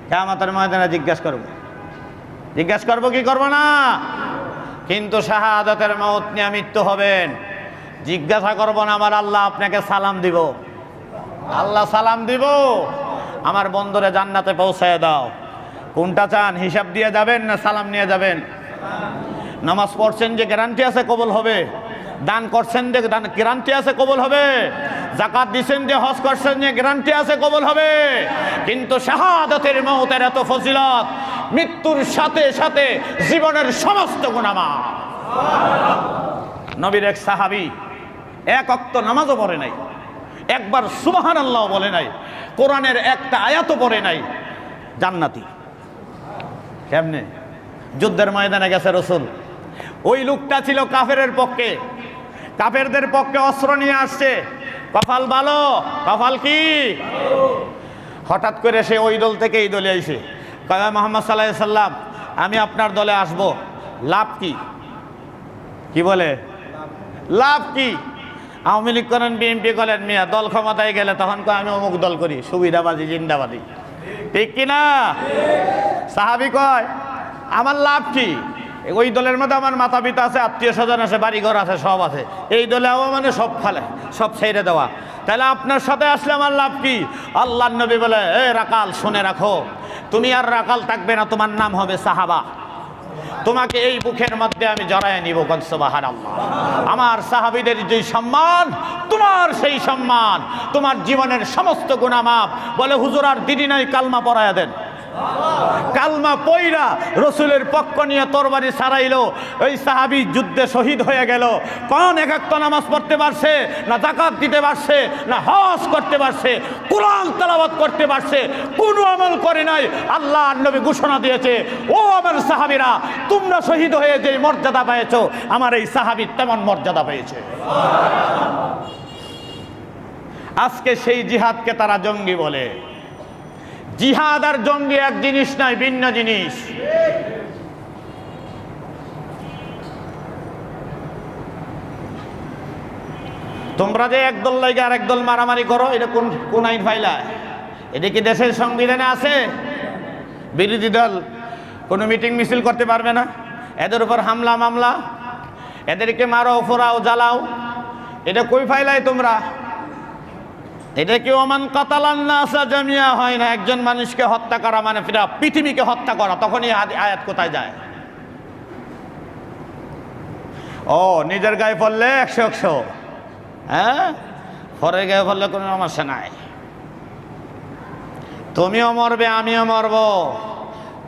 কিয়ামতের ময়দানে জিজ্ঞাসা করবো কি করবো না? কিন্তু শাহাদাতের মওত নিয়ে মৃত্যু হবেন, জিজ্ঞাসা করবো না। আমার আল্লাহ আপনাকে সালাম দিব, আল্লাহ সালাম দিব, আমার বন্ধুরে জান্নাতে পৌঁছায় দাও। কোনটা চান? হিসাব দিয়ে যাবেন না সালাম নিয়ে যাবেন? নামাজ পড়ছেন যে গ্যারান্টি আছে কবুল হবে? দান করছেন যে গ্যারান্টি আছে কবুল হবে? যাকাত দিছেন যে, হজ করছেন যে, গ্যারান্টি আছে কবুল হবে। কিন্তু শাহাদাতের মওতের এত ফজিলত, মৃত্যুর সাথে সাথে জীবনের সমস্ত গুনাহ মাফ। নবীর এক সাহাবী এক ওয়াক্ত নামাজও পড়ে নাই, একবার সুবহানাল্লাহ বলে নাই, কোরআনের একটা আয়াতও পড়ে নাই, জান্নাতি। কেমনে? যুদ্ধের ময়দানে গেছে রাসূল, ওই লোকটা ছিল কাফেরের পক্ষে, কাফেরদের পক্ষে অস্ত্র নিয়ে আসছে, কপাল ভালো, কপাল কি? হঠাৎ করে সে ওই দল থেকে এই দলে আইছে, কয় মুহাম্মদ সাল্লাল্লাহু আলাইহি সাল্লাম আমি আপনার দলে আসব, লাভ কি? কি বলে লাভ কি? আওয়ামী লীগ করেন, বিএনপি করেন, মিয়া দল ক্ষমতায় গেলে তখন কয় আমি অমুক দল করি, সুবিধাবাদী জিন্দাবাদী, ঠিক কিনা? সাহাবী কয় আমার লাভ কি? ওই দলের মধ্যে আমার মাতা পিতা আছে, আত্মীয় স্বজন আছে, বাড়িঘর আছে, সব আছে, এই দলে মানে সব ফালে, সব ছেড়ে দেওয়া, তাহলে আপনার সাথে আসলে আমার লাভ কি? আল্লাহর নবী বলে, এ রাকাল শুনে রাখো, তুমি আর রাকাল থাকবে না, তোমার নাম হবে সাহাবা। তোমাকে এই বুকের মধ্যে আমি জড়ায় নিব, সুবহানাল্লাহ। আমার সাহাবীদের যে সম্মান, তোমার সেই সম্মান, তোমার জীবনের সমস্ত গুনাহ মাফ। বলে হুজুর আর দিদি নাই, কালমা পড়ায়া দেন। কালমা পয়রা রসুলের পক্ষ নিয়ে তরবারি ছাড়াইলো, ওই সাহাবী যুদ্ধে শহীদ হয়ে গেল। কোন এক একটা নামাজ পড়তে পারছে না, যাকাত দিতে পারছে না, হজ করতে পারছে, কোরআন তেলাওয়াত করতে পারছে, কোনো আমল করে নাই। আল্লাহর নবী ঘোষণা দিয়েছে, ও আমার সাহাবীরা, তোমরা শহীদ হয়ে যে মর্যাদা পেয়েছো, আমার এই সাহাবী তেমন মর্যাদা পেয়েছে। আজকে সেই জিহাদকে তারা জঙ্গি বলে। জিহাদ আর জঙ্গি এক জিনিস নাই, ভিন্ন জিনিস। তোমরা যে একদল লাগে আর একদল মারামারি করো, এটা কোন আইন ফাইলা? এটা কি দেশের সংবিধানে আছে? বিরোধী দল কোনো মিটিং মিছিল করতে পারবে না, এদের উপর হামলা মামলা, এদেরকে মারো, ফোরাও, জ্বালাও, এটা কই ফাইলাই তোমরা? এটা কি ওমান কাতালান নাসা জামিয়া হয় না? একজন মানুষকে হত্যা করা মানে ফিরা পৃথিবীকে হত্যা করা। তখনই আয়াত কোথায় যায়? ও নিজের গায়ে পড়লে 100-100, হ্যাঁ, পরের গায়ে পড়লে কোনো সমস্যা নাই। তুমিও মরবে, আমিও মরব,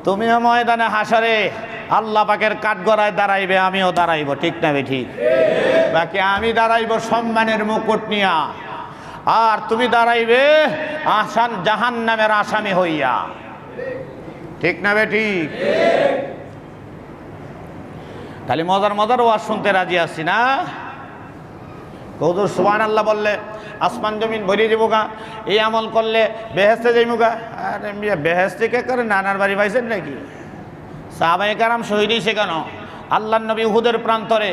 তুমিও ময়দানে হাসরে আল্লাহ পাকের কাঠগড়ায় দাঁড়াইবে, আমিও দাঁড়াইব, ঠিক না ঠিক? বাকি আমি দাঁড়াইব সম্মানের মুকুট নিয়া, আর তুমি দাঁড়াইবে জাহান্নামের আসামি হইয়া, ঠিক না ঠিক? খালি মজার মজার ওয়াজ শুনতে রাজি আছি না? হুজুর সুবহানাল্লাহ বললে আসমান জমিন ভরিয়ে যাবো গা, এই আমল করলে বেহেশতে যাইবো গা। আরে মিয়া, বেহেশতে কে করে? নানার বাড়ি পাইছেন নাকি? সাহাবায়ে কেরাম শহীদ হইছে কেন? আল্লাহর নবী উহুদের প্রান্তরে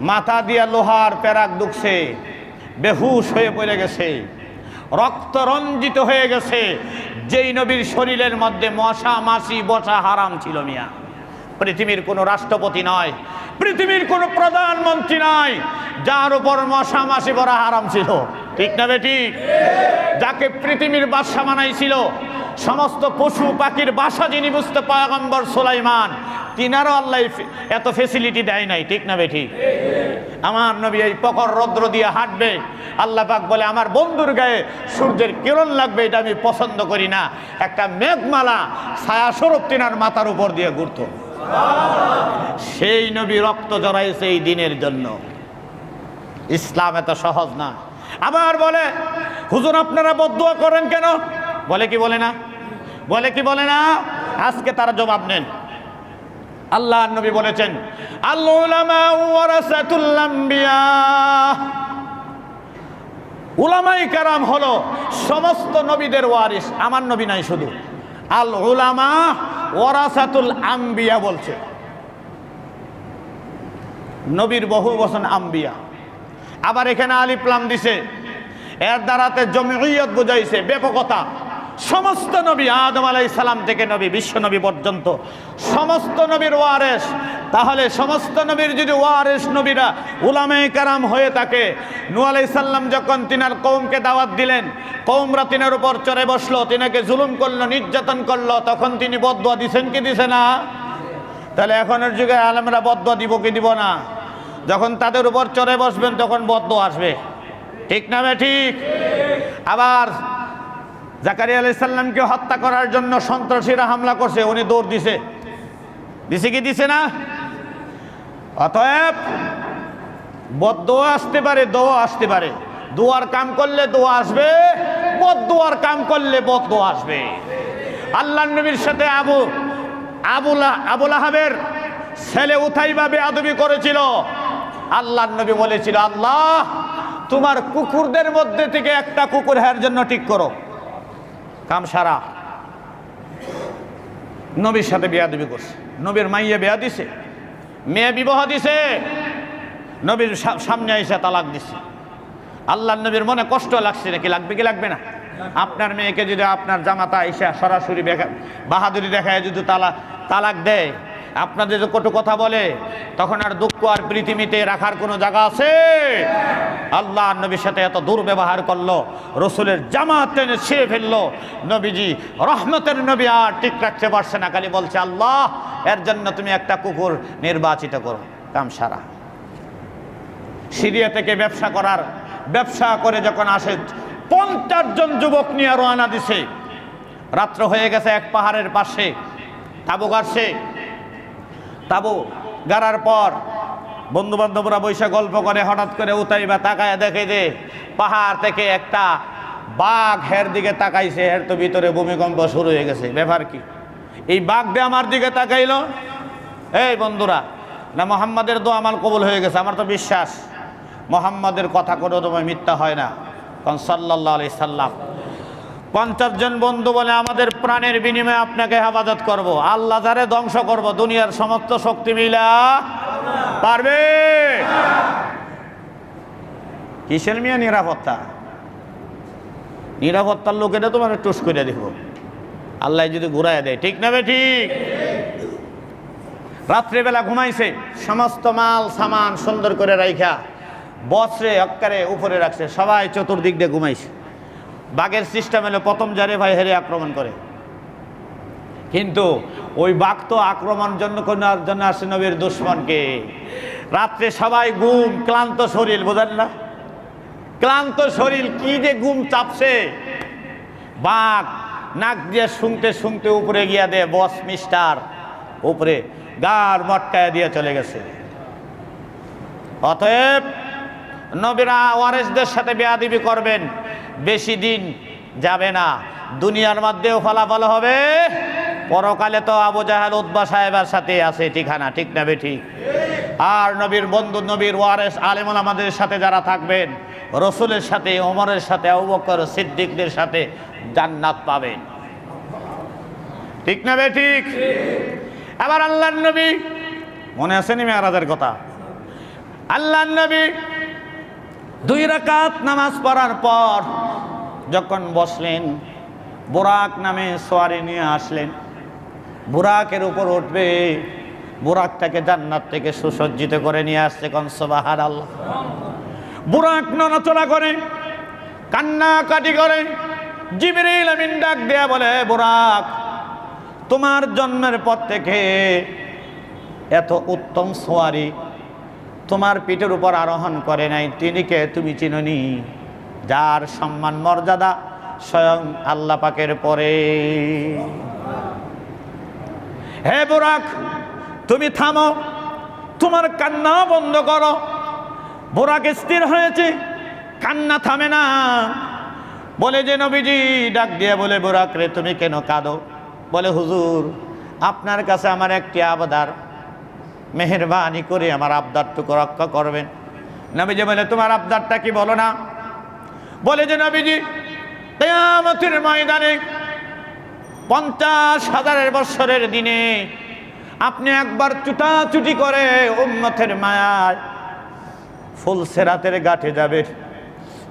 মাথা দিয়া লোহার পেরাক দুখছে, বেহুশ হয়ে পড়ে গেছে, রক্ত রঞ্জিত হয়ে গেছে। যেই নবীর শরীরের মধ্যে মশা মাছি বসা হারাম ছিল মিয়া। পৃথিবীর কোনো রাষ্ট্রপতি নয়, পৃথিবীর কোনো প্রধানমন্ত্রী নয় যার উপর মশা মাছি বড়া হারাম ছিল, ঠিক না ঠিক? যাকে পৃথিবীর বাদশা বানাইছিল, সমস্ত পশু পাখির বাসা যিনি বুঝতে, পয়গম্বর সুলাইমান, তিনারও আল্লাহ এত ফেসিলিটি দেয় নাই, ঠিক না ঠিক? আমার নবী এই প্রখর রৌদ্র দিয়ে হাঁটবে, আল্লাহ পাক বলে আমার বন্ধুর গায়ে সূর্যের কিরণ লাগবে, এটা আমি পছন্দ করি না। একটা মেঘমালা ছায়া স্বরূপ তিনার মাথার উপর দিয়ে ঘুরত। সেই নবী রক্ত জড়াইছে এই দিনের জন্য। ইসলাম এত সহজ না। আবার বলে হুজুর আপনারা বদদুয়া করেন কেন? বলে কি বলে না? বলে কি বলে না? আজকে তারা জবাব নেন। আল্লাহর নবী বলেছেন, আল উলামা ওয়ারাসাতুল আম্বিয়া, উলামায়ে কেরাম হলো সমস্ত নবীদের ওয়ারিস। আমার নবী নাই শুধু, আল উলামা ওয়ারাসাতুল আম্বিয়া বলছে। নবীর বহু বচন আম্বিয়া। আবার এখানে আলিফ লাম দিছে, এর দ্বারাতে জমিয়ত বুঝাইছে, ব্যাপকতা। সমস্ত নবী আদম আলাইহিস সালাম থেকে নবী বিশ্ব নবী পর্যন্ত সমস্ত নবীর ওয়ারিস। তাহলে সমস্ত নবীর যদি ওয়ারিস নবীরা উলামায়ে কেরাম হয়ে থাকে, নূহ আলাইহিস সালাম যখন তিনার কওমকে দাওয়াত দিলেন, কওমরা তিনার উপর চড়ে বসলো, তিনাকে জুলুম করলো, নির্যাতন করলো, তখন তিনি বদদুয়া দিছেন কি দিছে না? তাহলে এখনের যুগে আলেমরা বদদুয়া দিব কি দিব না? যখন তাদের উপর চড়ে বসবেন তখন বদদুয়া আসবে, ঠিক না বে ঠিক? আবার জাকারিয়া আলাইহিস সালামকে হত্যা করার জন্য সন্ত্রাসীরা হামলা করছে, উনি দৌড় দিছে কি দিছে না? অতএব বদদোয়া আসতে পারে, দোয়া আসতে পারে। দোয়ার কাম করলে দোয়া আসবে, বদদোয়ার কাম করলে বদদোয়া আসবে। আল্লাহর নবীর সাথে আবু লাহাবের ছেলে উতাইবা বেয়াদবি করেছিল। আল্লাহর নবী বলেছিল, আল্লাহ তোমার কুকুরদের মধ্যে থেকে একটা কুকুর হের জন্য ঠিক করো। কাম সারা। নবীর সাথে বেয়াদবি করছে, নবীর মাইয়া বিয়া দিছে, মেয়ে বিবাহ দিছে, নবীর সামনে এসে তালাক দিছে। আল্লাহর নবীর মনে কষ্ট লাগছে নাকি? লাগবে কি লাগবে না? আপনার মেয়েকে যদি আপনার জামাতা এসে সরাসরি বাহাদুরি দেখায় যদি তালাক দেয়, আপনাদের যদি কটু কথা বলে, তখন আর দুঃখ আর পৃথিবীতে রাখার কোনো জায়গা আছে? আল্লাহর নবীর সাথে এত দুর্ব্যবহার করলো, রসুলের জামাত টেনে ছিঁড়ে ফেললো। নবীজি রহমতের নবী আর ঠিক রাখতে পারছে না, খালি বলছে, আল্লাহ এর জন্য তুমি একটা কুকুর নির্বাচিত করো। কাম সারা। সিরিয়া থেকে ব্যবসা করে যখন আসে, 50 জন যুবক নিয়ে রওনা দিছে। রাত্র হয়ে গেছে, এক পাহাড়ের পাশে তাবু গাড়ছে। তাবু গাড়ার পর বন্ধু বান্ধবরা বৈশা গল্প করে, হঠাৎ করে উতাইবা তাকায় দেখে যে পাহাড় থেকে একটা বাঘ হের দিকে তাকাইছে। হের তো ভিতরে ভূমিকম্প শুরু হয়ে গেছে। ব্যাপার কি? এই বাঘটা আমার দিকে তাকাইলো। এই বন্ধুরা, না মোহাম্মদের দোয়া আমার কবুল হয়ে গেছে। আমার তো বিশ্বাস মোহাম্মদের কথা কোনো তোমায় মিথ্যা হয় না। কারণ সাল্লাল্লাহু আলাইহি সাল্লাম 50 জন বন্ধু বলে, আমাদের প্রাণের বিনিময়ে আপনাকে হেফাজত করব, আল্লাহ যারে ধ্বংস করব, দুনিয়ার সমস্ত শক্তি মিলা পারবে? কিসের মিয়া নিরাপত্তা? নিরাপত্তার লোকেরা তোমার টুস করে দিব, আল্লাহ যদি ঘুরাই দেয়। ঠিক না বে ঠিক? রাত্রিবেলা ঘুমাইছে, সমস্ত মাল সামান সুন্দর করে রাইখা বছরে অক্কারে উপরে রাখছে, সবাই চতুর্দিক দিয়ে ঘুমাইছে। বাঘের সিস্টেম হলো প্রথম যারে ভাই হেরে আক্রমণ করে, কিন্তু ওই বাঘ তো আক্রমণ করার জন্য আসে নবীর দুশ্মনকে। রাত্রে সবাই ঘুম, ক্লান্ত শরীর, বোঝেন না? ক্লান্ত শরীর, কি যে ঘুম চাপছে। বাঘ নাক দিয়ে শুনতে শুনতে উপরে গিয়া দে বস মিস্টার উপরে গার মটকায় দিয়ে চলে গেছে। অতএব নবীরা ওয়ারেসদের সাথে বেয়াদবি করবেন, বেশি দিন যাবে না, দুনিয়ার মধ্যেও ফলাফল হবে, পরকালে তো আবু জাহেল উতবা সাহেবের সাথে আছে ঠিকানা। ঠিক না বে ঠিক? আর নবীর বন্ধু, নবীর ওয়ারেস আলেমুল আমাদের সাথে যারা থাকবেন, রসুলের সাথে, ওমরের সাথে, আবু বকর সিদ্দিকদের সাথে জান্নাত পাবেন। ঠিক না বে ঠিক? আবার আল্লাহর নবী, মনে আছে নি মেরাজের কথা? আল্লাহর নবী 2 রাকাত নামাজ পড়ার পর যখন বসলেন, বুরাক নামে সোয়ারি নিয়ে আসলেন। বুরাকের উপর উঠবে, বুরাকটাকে জান্নাত থেকে সুসজ্জিত করে নিয়ে আসছে। কোন সুবহানাল্লাহ। বুরাক নড়াচড়া করে, কান্নাকাটি করে। জিবরিল আমিন ডাক দেয়া বলে, বুরাক তোমার জন্মের পর থেকে এত উত্তম সোয়ারি তোমার পিঠের উপর আরোহণ করে নাই, তিনি কে তুমি চিননি? যার সম্মান মর্যাদা স্বয়ং আল্লাহ পাকের পরে। হে বুরাক, তুমি থামো, তোমার কান্না বন্ধ করো। বুরাক স্থির হয়েছে, কান্না থামে না। বলে যে নবীজি ডাক দিয়ে বলে, বুরাক রে তুমি কেন কাঁদো? বলে, হুজুর আপনার কাছে আমার একটি আবদার, মেহেরবানি করে আমার আবদারটুকু রক্ষা করবেন। নবীজি বলে, তোমার আবদারটা কি বলো না? বলে যে নবীজি, কিয়ামতের ময়দানে 50,000 বছরের দিনে আপনি একবার ছুটাছুটি করে উম্মতের মায়ায় ফুলসেরাতের ঘাটে যাবেন।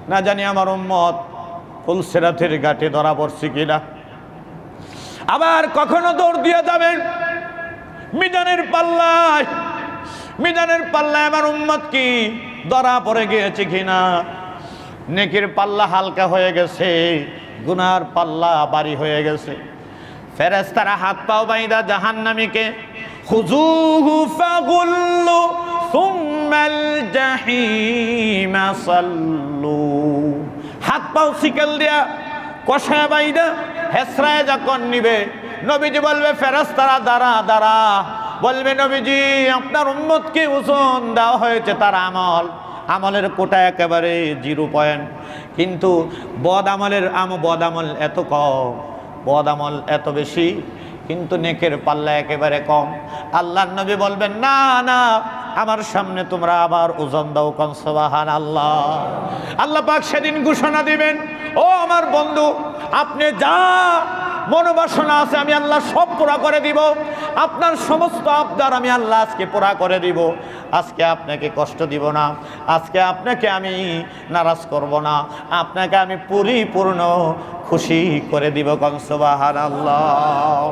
না জানি আমার উম্মত ফুলসেরাতের ঘাটে ধরা পড়ছে কিনা। আবার কখনো দৌড় দিয়ে যাবেন মিজানের পাল্লায়। মিজানের পাল্লায় আমার উম্মত কি ধরা পড়ে গিয়েছে কিনা। নেকির পাল্লা হালকা হয়ে গেছে, গুনার পাল্লা ভারী হয়ে গেছে। ফেরেশতারা হাত পাও বাইদা জাহান্নামীকে খুযুহু ফাগুল্লু সুম্মাল জাহিমা সাল্লু, হাত পাও শিকল দিয়া কষায় বাইদা হেসরায় যখন নিবে, নবীজি বলবে ফেরেশতারা দাঁড়া দাঁড়া, বলবে নবীজি আপনার উম্মতকে ওজন দেওয়া হয়েছে তার আমলের কোটা একেবারে 0 পয়েন্ট, কিন্তু বদ আমল এত কম, বদ আমল এত বেশি, কিন্তু নেকের পাল্লা একেবারে কম। আল্লাহর নবী বলবেন না না, আমার সামনে তোমরা আবার ওজন দাও, কোন সুবহানাল্লাহ। আল্লাহ পাক সেদিন ঘোষণা দিবেন, ও আমার বন্ধু, আপনি যা মনোবাসনা আছে আমি আল্লাহ সব পুরা করে দিব, আপনার সমস্ত আবদার আমি আল্লাহ আজকে পুরা করে দিব, আজকে আপনাকে কষ্ট দিব না, আজকে আপনাকে আমি নারাজ করব না, আপনাকে আমি পরিপূর্ণ খুশি করে দিব, কোন সুবহানাল্লাহ।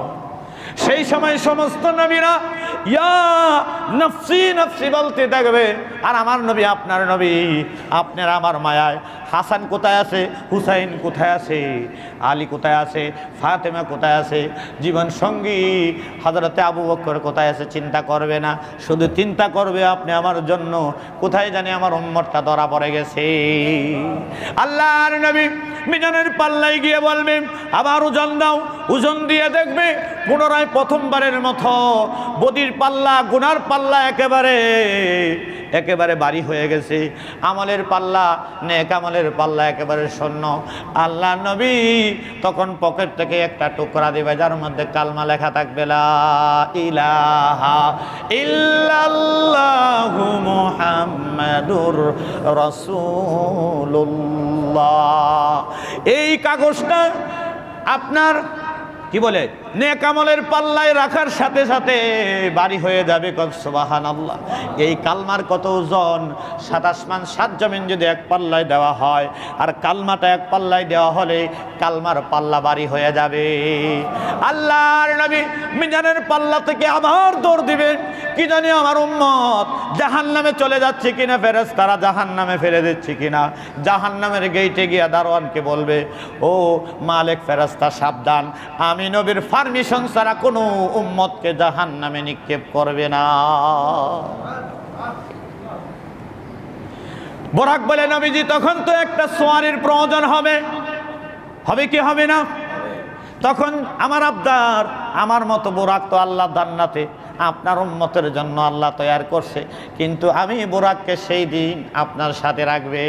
সেই সময় সমস্ত নবীরা ইয়া নফসি নফসি বলতে থাকবে, আর আমার নবী আপনার নবী, আপনার আমার মায়ায় হাসান কোথায় আছে, হুসাইন কোথায় আছে, আলী কোথায় আছে, ফাতেমা কোথায় আছে, জীবন সঙ্গী হযরতে আবু বকর কোথায় আছে চিন্তা করবে না, শুধু চিন্তা করবে আপনি আমার জন্য কোথায় জানি আমার উম্মতটা ধরা পড়ে গেছে। আল্লাহর নবী মিজানের পাল্লায় গিয়ে বলবে আবার ওজন দাও, ওজন দিয়ে দেখবে পুনরায় প্রথমবারের মতো বদির পাল্লা, গুনার পাল্লা একেবারে ভারী হয়ে গেছে, আমলের পাল্লা, নেক আমলের পাল্লা একেবারে শূন্য। আল্লাহ নবী তখন পকেট থেকে একটা টুকরা দিবে যার মধ্যে কালমা লেখা থাকবে, লা ইলাহা ইল্লাল্লাহু মুহাম্মাদুর রাসূলুল্লাহ। এই কাগজটা আপনার কি বলে নেক আমলের পাল্লায় রাখার সাথে সাথে ভারী হয়ে যাবে, সুবহানাল্লাহ। এই কালমার কত ওজন, 7 আসমান 7 জমিন যদি এক পাল্লায় দেওয়া হয়, আর কালমাটা এক পাল্লায় দেওয়া হলে কালমার পাল্লা ভারী হয়ে যাবে। আল্লাহর নবী মিজানের পাল্লা থেকে আবার দৌড় দিবেন, কি জানি আমার উম্মত জাহান্নামে চলে যাচ্ছে কিনা, ফেরেশতারা জাহান্নামে ফেলে দিচ্ছে কিনা। জাহান্নামের গেইটে গিয়া দারোয়ানকে বলবে, ও মালিক ফেরেশতা সাবধান, আমি নবীর পারমিশন ছাড়া কোনো উম্মতকে জাহান্নামে নিক্ষেপ করবে না। বুরাক বলে নবীজি তখন তো একটা সোয়ারির প্রয়োজন হবে কি হবে না? তখন আমার আবদার, আমার মতো বুরাক তো আল্লাহ জান্নাতে আপনার উম্মতের জন্য আল্লাহ তৈরি করছে, কিন্তু আমি বুরাককে সেই দিন আপনার সাথে রাখবে।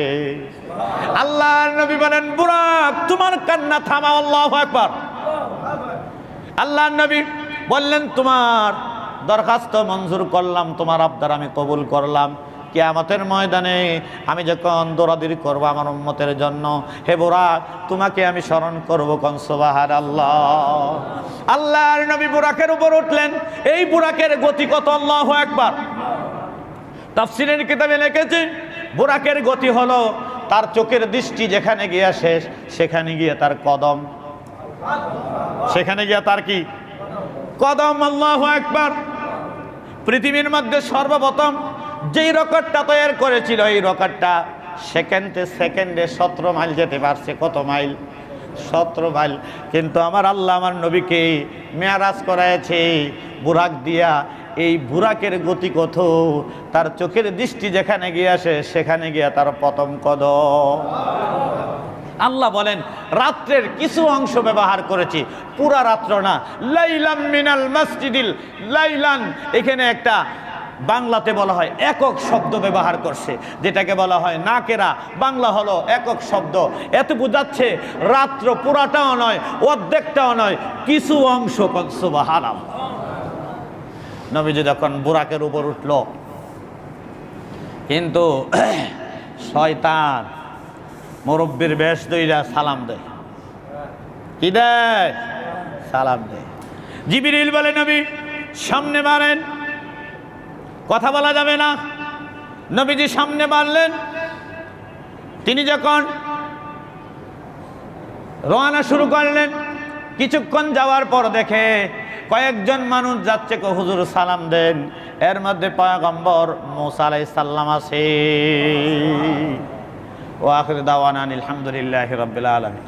আল্লাহর নবী বলেন বুরাক তোমার কান্না থামাও, আল্লাহু আকবার। আল্লাহর নবী বললেন তোমার দরখাস্ত মঞ্জুর করলাম, তোমার আবদার আমি কবুল করলাম। কিয়ামতের ময়দানে আমি যখন দৌড়াদৌড়ি করবো আমার উম্মতের জন্য, হে বুরাক তোমাকে আমি স্মরণ করবো, কোন সুবহানাল্লাহ। আল্লাহর নবী বুরাকের উপর উঠলেন, এই বুরাকের গতি কত, আল্লাহু আকবার। তাফসীরের কিতাবে লিখেছে বুরাকের গতি হলো তার চোখের দৃষ্টি যেখানে গিয়া শেষ, সেখানে গিয়ে তার কদম, সেখানে গিয়া তার কি কদম, আল্লাহু আকবার। পৃথিবীর মধ্যে সর্বপ্রথম যেই রকেটটা তৈরি করেছিল, এই রকেটটা সেকেন্ডে 17 মাইল যেতে পারছে। কত মাইল? 17 মাইল। কিন্তু আমার আল্লাহ আমার নবীকে মেরাজ করাইছে বুরাক দিয়া। এই বুরাকের গতি কত, তার চোখের দৃষ্টি যেখানে গিয়ে আসে সেখানে গিয়া তার প্রথম কদম। আল্লাহ বলেন রাত্রের কিছু অংশ ব্যবহার করেছি, পুরা রাত্র না। লাইলাম মিনাল মসজিদিল লাইলান, এখানে একটা বাংলাতে বলা হয় একক শব্দ ব্যবহার করছে, যেটাকে বলা হয় নাকেরা। বাংলা হলো একক শব্দ। এত বোঝাচ্ছে রাত্র পুরাটাও নয়, অর্ধেকটাও নয়, কিছু অংশ। সুবহানাল্লাহ। নবীজি যখন বুরাকের উপর উঠল, কিন্তু শয়তান মুরব্বির বেশ দইরা সালাম দেয়। কি দেয়? সালাম দেয়। জিবরিল বলে নবী সামনে বাড়েন, কথা বলা যাবে না। নবীজি সামনে বাড়লেন। তিনি যখন রওনা শুরু করলেন, কিছুক্ষণ যাওয়ার পর দেখে কয়েকজন মানুষ যাচ্ছে, হুজুর সালাম দেন। এর মধ্যে পয়গম্বর মুসা আলাইহিস সালাম আছে। ওয়া আখির দাওয়ানা আলহামদুলিল্লাহি রাব্বিল আলামিন।